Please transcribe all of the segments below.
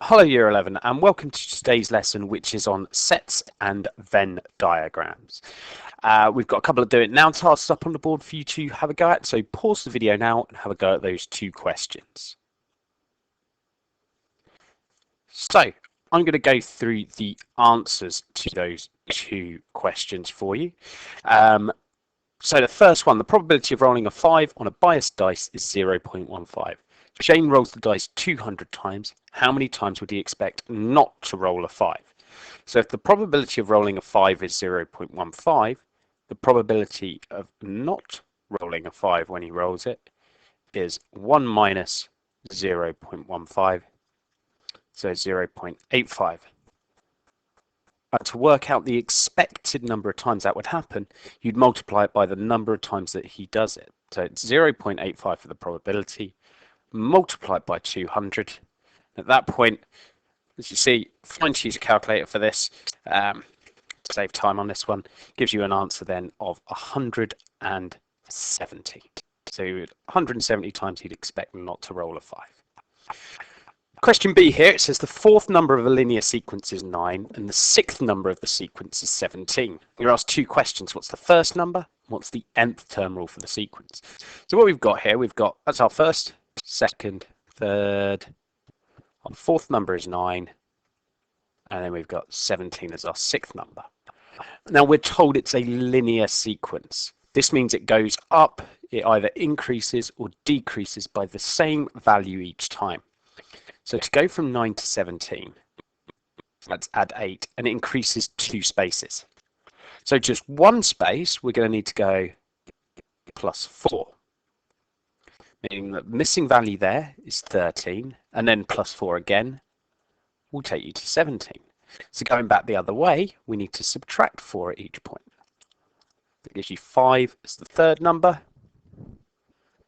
Hello Year 11 and welcome to today's lesson, which is on sets and Venn diagrams. We've got a couple of do it now tasks up on the board for you to have a go at, so pause the video now and have a go at those two questions. So I'm going to go through the answers to those two questions for you. So the first one, the probability of rolling a 5 on a biased dice is 0.15. Shane rolls the dice 200 times. How many times would he expect not to roll a 5? So if the probability of rolling a 5 is 0.15, the probability of not rolling a 5 when he rolls it is 1 minus 0.15, so 0.85. To work out the expected number of times that would happen, you'd multiply it by the number of times that he does it. So it's 0.85 for the probability, multiplied by 200. At that point, as you see, fine to use a calculator for this, to save time on this one, gives you an answer then of 170. So 170 times he'd expect not to roll a 5. Question B here, it says the fourth number of a linear sequence is 9 and the sixth number of the sequence is 17. You're asked two questions. What's the first number? What's the nth term rule for the sequence? So what we've got here, that's our first, second, third, our fourth number is 9, and then we've got 17 as our sixth number. Now we're told it's a linear sequence. This means it goes up, it either increases or decreases by the same value each time. So to go from 9 to 17, let's add 8, and it increases 2 spaces. So just one space, we're going to need to go plus 4. Meaning that missing value there is 13, and then plus 4 again will take you to 17. So going back the other way, we need to subtract 4 at each point. That gives you 5 as the third number,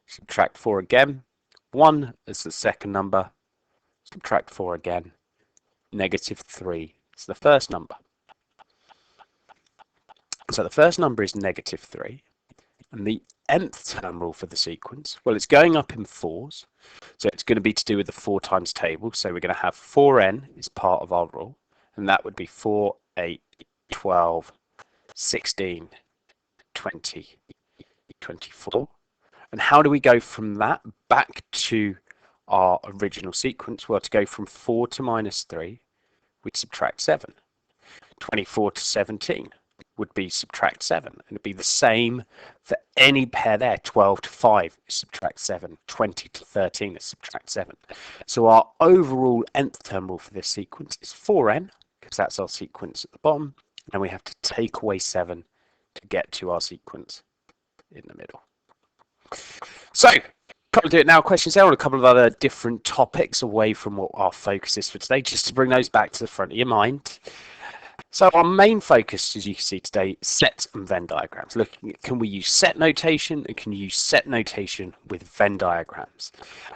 subtract 4 again, 1 as the second number, subtract 4 again, negative 3 is the first number. So the first number is negative 3, and the nth term rule for the sequence, well, it's going up in 4s, so it's going to be to do with the 4 times table. So we're going to have 4n is part of our rule, and that would be 4, 8, 12, 16, 20, 24. And how do we go from that back to our original sequence? Well, to go from 4 to minus 3, we'd subtract 7. 24 to 17 would be subtract 7, and it'd be the same for any pair there. 12 to 5 is subtract 7, 20 to 13 is subtract 7. So our overall nth term rule for this sequence is 4n, because that's our sequence at the bottom, and we have to take away 7 to get to our sequence in the middle. So couple of do it now questions there on a couple of other different topics away from what our focus is for today, just to bring those back to the front of your mind. So our main focus, as you can see today, is sets and Venn diagrams. Looking at, can we use set notation and can you use set notation with Venn diagrams?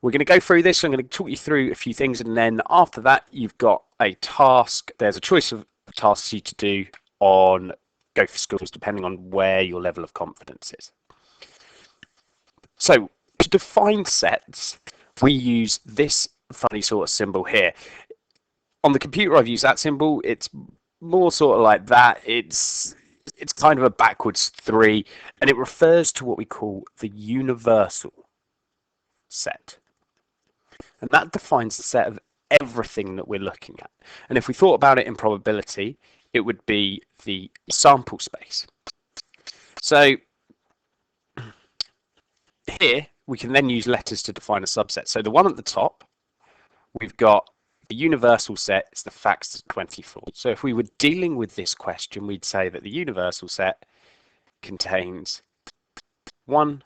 We're going to go through this. I'm going to talk you through a few things, and then after that, you've got a task. There's a choice of tasks for you to do on Go for Schools, depending on where your level of confidence is. So to define sets, we use this funny sort of symbol here. On the computer, I've used that symbol. It's more sort of like that. It's kind of a backwards 3, and it refers to what we call the universal set. And that defines the set of everything that we're looking at. And if we thought about it in probability, it would be the sample space. So here, we can then use letters to define a subset. So the one at the top, we've got the universal set is the facts of 24. So if we were dealing with this question, we'd say that the universal set contains 1,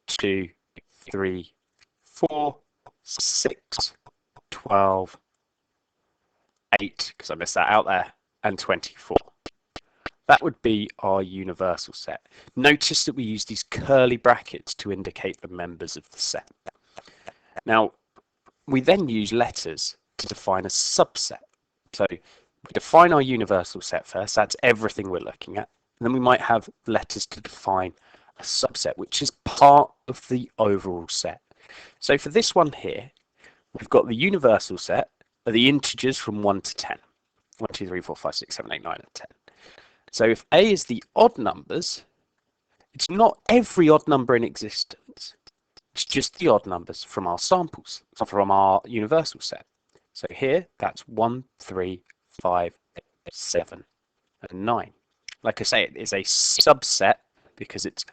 2, 3, 4, 6, 12, 8, because I missed that out there, and 24. That would be our universal set. Notice that we use these curly brackets to indicate the members of the set. Now, we then use letters to define a subset. So we define our universal set first, that's everything we're looking at. And then we might have letters to define a subset, which is part of the overall set. So for this one here, we've got the universal set, are the integers from 1 to 10. 1, 2, 3, 4, 5, 6, 7, 8, 9, and 10. So if A is the odd numbers, it's not every odd number in existence. It's just the odd numbers from our samples, from our universal set. So here, that's 1, 3, 5, 7, and 9. Like I say, it is a subset because it's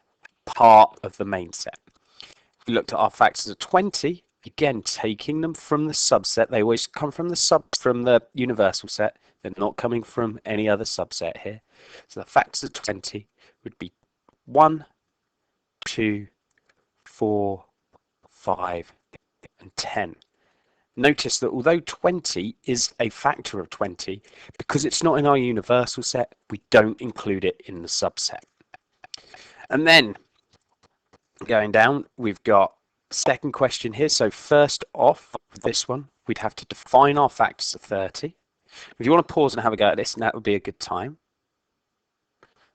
part of the main set. If we looked at our factors of 20, again, taking them from the subset, they always come from the universal set. They're not coming from any other subset here. So the factors of 20 would be 1, 2, 4, 5, and 10. Notice that although 20 is a factor of 20, because it's not in our universal set, we don't include it in the subset. And then going down, we've got second question here. So first off, this one, we'd have to define our factors of 30. If you want to pause and have a go at this, that would be a good time.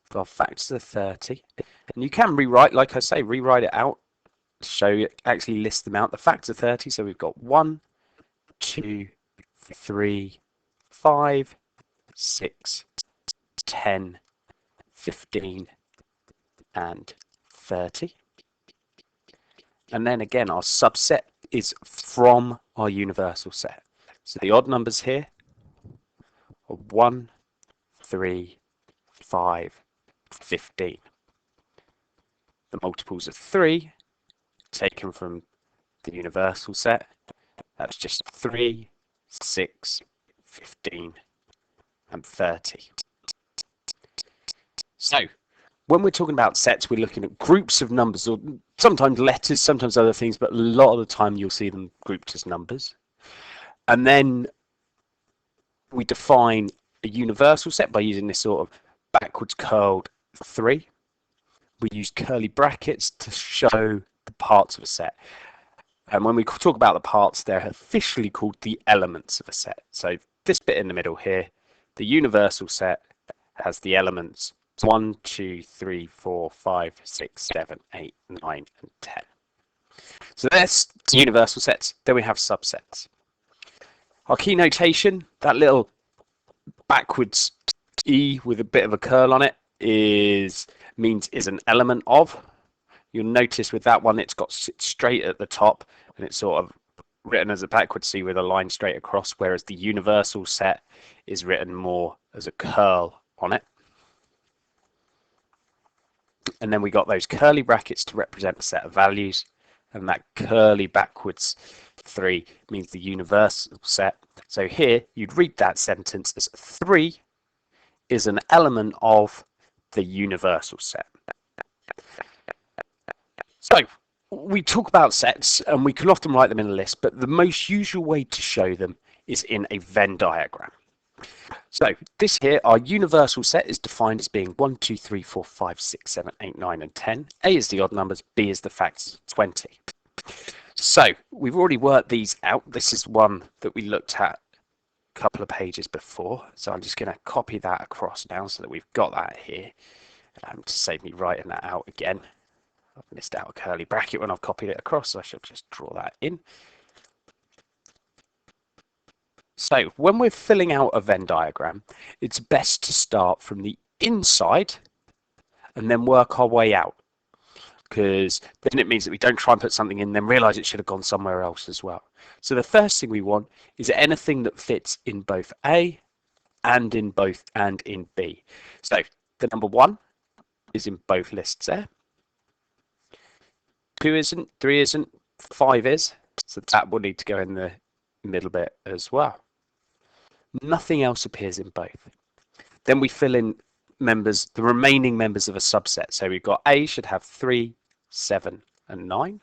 For our factors of 30. And you can rewrite, like I say, rewrite it out, show you, actually list them out. The factors of 30, so we've got 1, 2, 3, 5, 6, 10, 15, and 30. And then again, our subset is from our universal set. So the odd numbers here are 1, 3, 5, 15. The multiples of 3 taken from the universal set, that's just 3, 6, 15, and 30. So when we're talking about sets, we're looking at groups of numbers, or sometimes letters, sometimes other things, but a lot of the time you'll see them grouped as numbers. And then we define a universal set by using this sort of backwards curled 3. We use curly brackets to show the parts of a set. And when we talk about the parts, they're officially called the elements of a set. So this bit in the middle here, the universal set has the elements 1, 2, 3, 4, 5, 6, 7, 8, 9, and 10. So that's universal sets. Then we have subsets. Our key notation, that little backwards E with a bit of a curl on it, means is an element of. You'll notice with that one, it's got straight at the top, and it's sort of written as a backwards C with a line straight across, whereas the universal set is written more as a curl on it. And then we got those curly brackets to represent a set of values, and that curly backwards 3 means the universal set. So here you'd read that sentence as 3 is an element of the universal set. So we talk about sets, and we can often write them in a list, but the most usual way to show them is in a Venn diagram. So this here, our universal set is defined as being 1, 2, 3, 4, 5, 6, 7, 8, 9, and 10. A is the odd numbers, B is the factors of 20. So we've already worked these out. This is one that we looked at a couple of pages before. So I'm just going to copy that across now so that we've got that here to save me writing that out again. I've missed out a curly bracket when I've copied it across, so I should just draw that in. So when we're filling out a Venn diagram, it's best to start from the inside and then work our way out, because then it means that we don't try and put something in and then realize it should have gone somewhere else as well. So the first thing we want is anything that fits in both A and in B. So the number 1 is in both lists there. 2 isn't, 3 isn't, 5 is, so that will need to go in the middle bit as well. Nothing else appears in both. Then we fill in members, the remaining members of a subset. So we've got A should have 3, 7, and 9.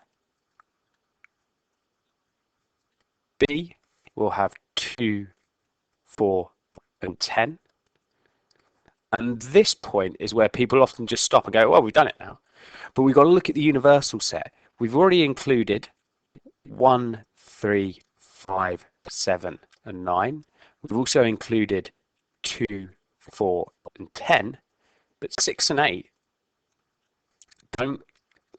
B will have 2, 4, and 10. And this point is where people often just stop and go, well, we've done it now. But we've got to look at the universal set. We've already included 1, 3, 5, 7, and 9. We've also included 2, 4, and 10, but 6 and 8 don't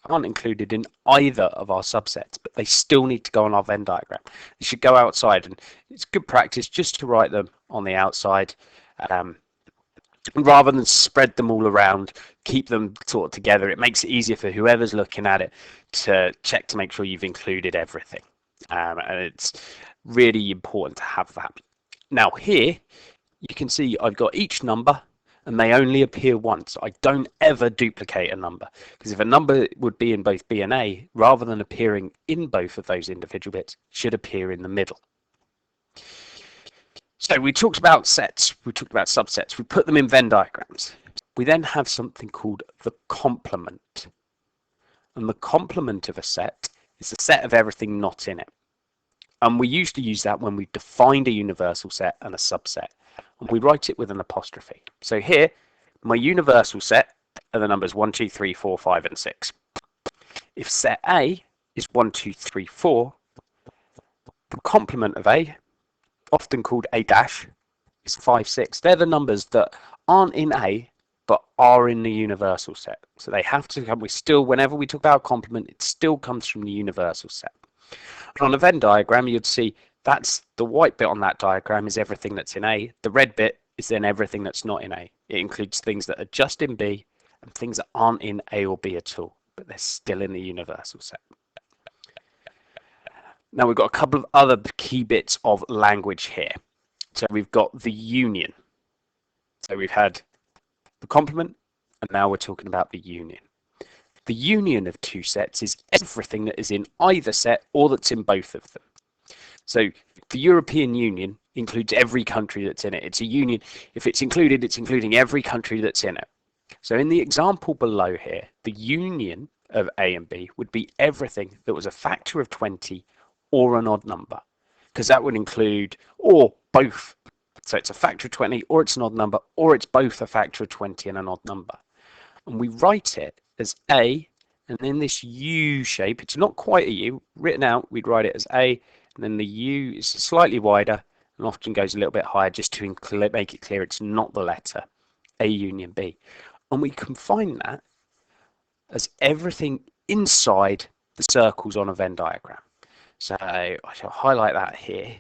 aren't included in either of our subsets, but they still need to go on our Venn diagram. They should go outside, and it's good practice just to write them on the outside. Rather than spread them all around, keep them sort of together. It makes it easier for whoever's looking at it to check to make sure you've included everything. And it's really important to have that. Now here, you can see I've got each number and they only appear once. I don't ever duplicate a number, because if a number would be in both B and A, rather than appearing in both of those individual bits, it should appear in the middle. So we talked about sets, we talked about subsets, we put them in Venn diagrams. We then have something called the complement. And the complement of a set is the set of everything not in it. And we usually use that when we've defined a universal set and a subset. And we write it with an apostrophe. So here, my universal set are the numbers 1, 2, 3, 4, 5, and 6. If set A is 1, 2, 3, 4, the complement of A, often called A dash, is 5, 6. They're the numbers that aren't in A, but are in the universal set. So they have to come, whenever we talk about complement, it still comes from the universal set. And on a Venn diagram, you'd see that's the white bit on that diagram is everything that's in A. The red bit is then everything that's not in A. It includes things that are just in B and things that aren't in A or B at all, but they're still in the universal set. Now we've got a couple of other key bits of language here. So we've got the union. So we've had the complement, and now we're talking about the union. The union of two sets is everything that is in either set or that's in both of them. So the European Union includes every country that's in it. It's a union. If it's included, it's including every country that's in it. So in the example below here, the union of A and B would be everything that was a factor of 20 or an odd number, because that would include or both. So it's a factor of 20 or it's an odd number, or it's both a factor of 20 and an odd number. And we write it as A, and then this U shape, it's not quite a U, written out, we'd write it as A, and then the U is slightly wider and often goes a little bit higher just to make it clear it's not the letter A union B. And we can find that as everything inside the circles on a Venn diagram. So I shall highlight that here.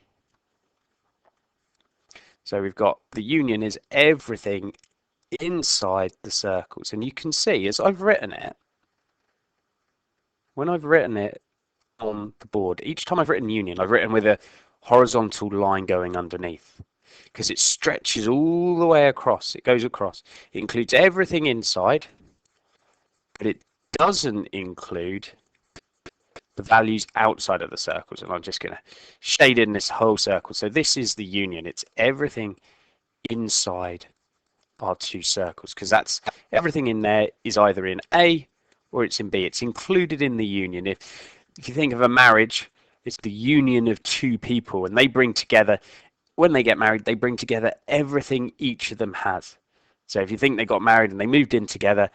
So we've got the union is everything inside the circles. And you can see as I've written it, when I've written it on the board, each time I've written union, I've written with a horizontal line going underneath, because it stretches all the way across. It goes across. It includes everything inside, but it doesn't include the values outside of the circles, and I'm just going to shade in this whole circle. So this is the union. It's everything inside our two circles, because that's everything in there is either in A or it's in B. It's included in the union. If you think of a marriage, it's the union of two people, and they bring together, when they get married, they bring together everything each of them has. So if you think they got married and they moved in together,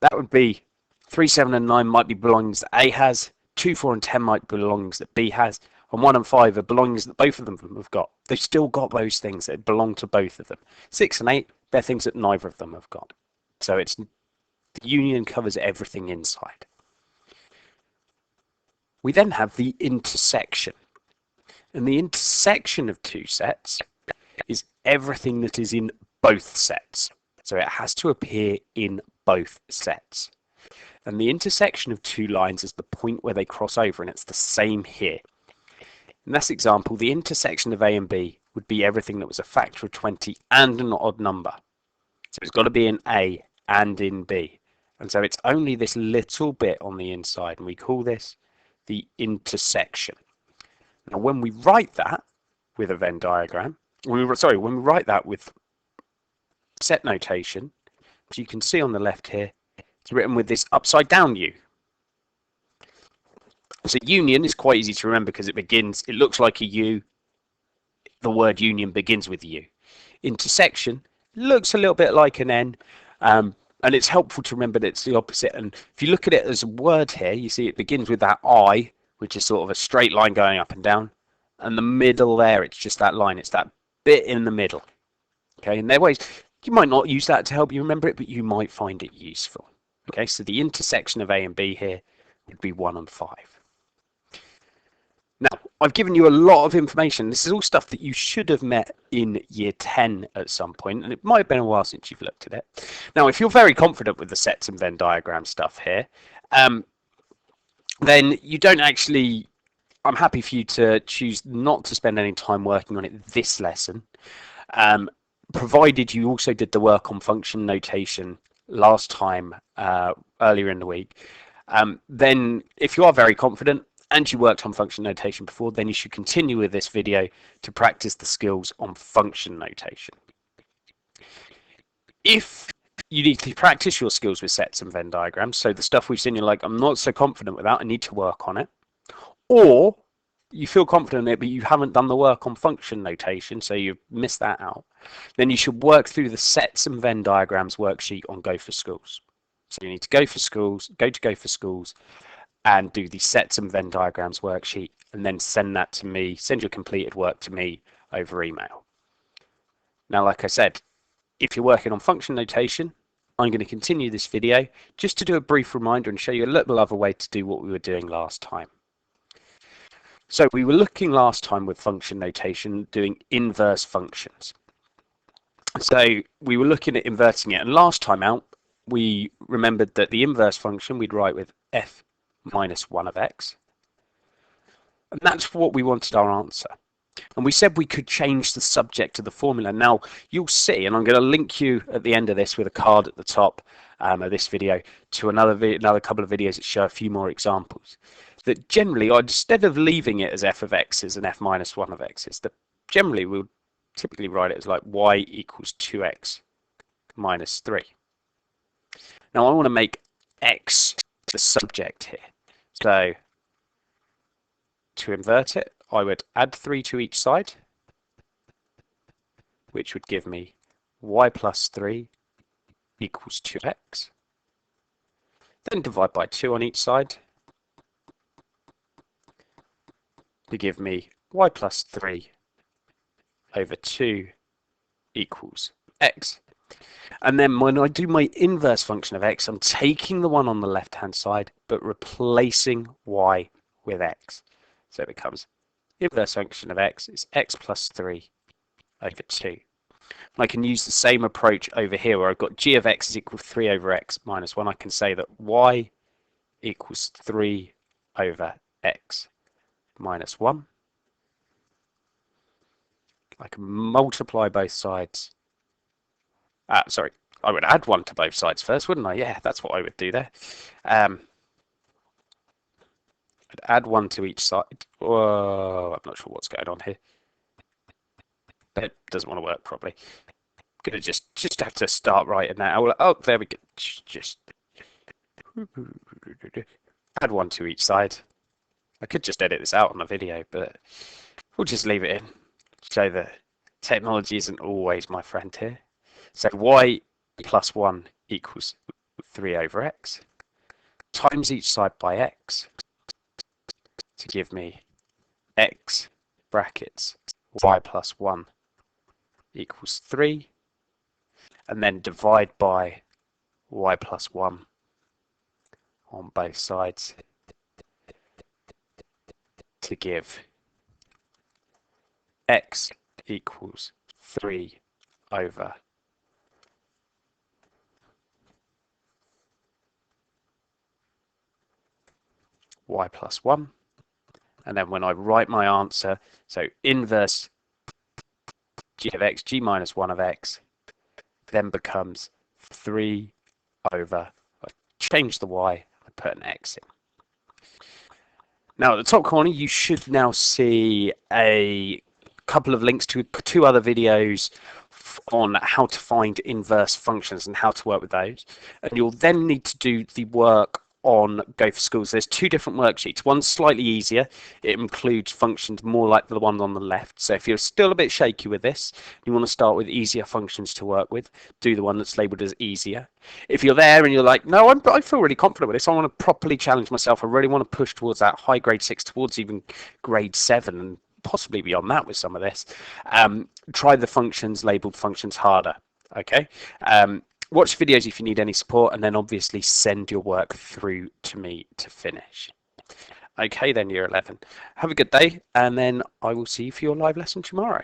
that would be 3, 7, and 9 might be belongings that A has, 2, 4, and 10 might be belongings that B has, and 1 and 5 are belongings that both of them have got. They've still got those things that belong to both of them. 6 and 8, they're things that neither of them have got. So it's the union covers everything inside. We then have the intersection. And the intersection of two sets is everything that is in both sets. So it has to appear in both sets. And the intersection of two lines is the point where they cross over, and it's the same here. In this example, the intersection of A and B would be everything that was a factor of 20 and an odd number. So it's got to be in A and in B. And so it's only this little bit on the inside, and we call this the intersection. Now when we write that with a Venn diagram, when we write that with set notation, as you can see on the left here, it's written with this upside down U. So union is quite easy to remember because it looks like a U. The word union begins with U. Intersection looks a little bit like an N, and it's helpful to remember that it's the opposite. And if you look at it as a word here, you see it begins with that I, which is sort of a straight line going up and down. And the middle there, it's just that line. It's that bit in the middle. Okay, and there are ways, you might not use that to help you remember it, but you might find it useful. Okay, so the intersection of A and B here would be 1 and 5. Now, I've given you a lot of information. This is all stuff that you should have met in year 10 at some point, and it might have been a while since you've looked at it. Now, if you're very confident with the sets and Venn diagram stuff here, then you don't actually, I'm happy for you to choose not to spend any time working on it this lesson, provided you also did the work on function notation last time earlier in the week. Then if you are very confident and you worked on function notation before, then you should continue with this video to practice the skills on function notation. If you need to practice your skills with sets and Venn diagrams, so the stuff we've seen, you're like, I'm not so confident with that, I need to work on it. Or you feel confident in it, but you haven't done the work on function notation, so you've missed that out, then you should work through the sets and Venn diagrams worksheet on Go for Schools. So you need to go to Go for Schools, and do the sets and Venn diagrams worksheet, and then send that to me, send your completed work to me over email. Now, like I said, if you're working on function notation, I'm going to continue this video just to do a brief reminder and show you a little other way to do what we were doing last time. So we were looking last time with function notation, doing inverse functions. So we were looking at inverting it, and last time out, we remembered that the inverse function we'd write with f minus 1 of x. And that's what we wanted our answer. And we said we could change the subject of the formula. Now, you'll see, and I'm going to link you at the end of this with a card at the top of this video to another couple of videos that show a few more examples. That generally, instead of leaving it as f of x's and f minus 1 of x's, that generally we'll typically write it as like y equals 2x minus 3. Now, I want to make x the subject here. So to invert it, I would add 3 to each side, which would give me y plus 3 equals 2x. Then divide by 2 on each side to give me y plus 3 over 2 equals x. And then when I do my inverse function of x, I'm taking the one on the left-hand side, but replacing y with x. So it becomes inverse function of x is x plus 3 over 2. And I can use the same approach over here where I've got g of x is equal to 3 over x minus 1. I can say that y equals 3 over x minus 1. I can multiply both sides. Sorry, I would add 1 to both sides first, wouldn't I? Yeah, that's what I would do there. I'd add 1 to each side. Whoa, I'm not sure what's going on here. It doesn't want to work properly. Gonna just have to start writing that. Oh, there we go. Just add 1 to each side. I could just edit this out on the video, but we'll just leave it in. Show that technology isn't always my friend here. So y plus 1 equals 3 over x, times each side by x to give me x brackets y plus 1 equals 3, and then divide by y plus 1 on both sides to give x equals 3 over y plus 1. And then when I write my answer, so inverse g of x, g minus 1 of x, then becomes 3 over, I change the y, I put an x in. Now at the top corner, you should now see a couple of links to 2 other videos on how to find inverse functions and how to work with those. And you'll then need to do the work on Go for Schools. There's 2 different worksheets. One's slightly easier. It includes functions more like the one on the left. So if you're still a bit shaky with this, you want to start with easier functions to work with, do the one that's labeled as easier. If you're there and you're like, no, I feel really confident with this, I want to properly challenge myself, I really want to push towards that high grade 6, towards even grade 7, and possibly beyond that with some of this, try the functions labeled functions harder. Okay, Watch videos if you need any support, and then obviously send your work through to me to finish. Okay then, year 11. Have a good day, and then I will see you for your live lesson tomorrow.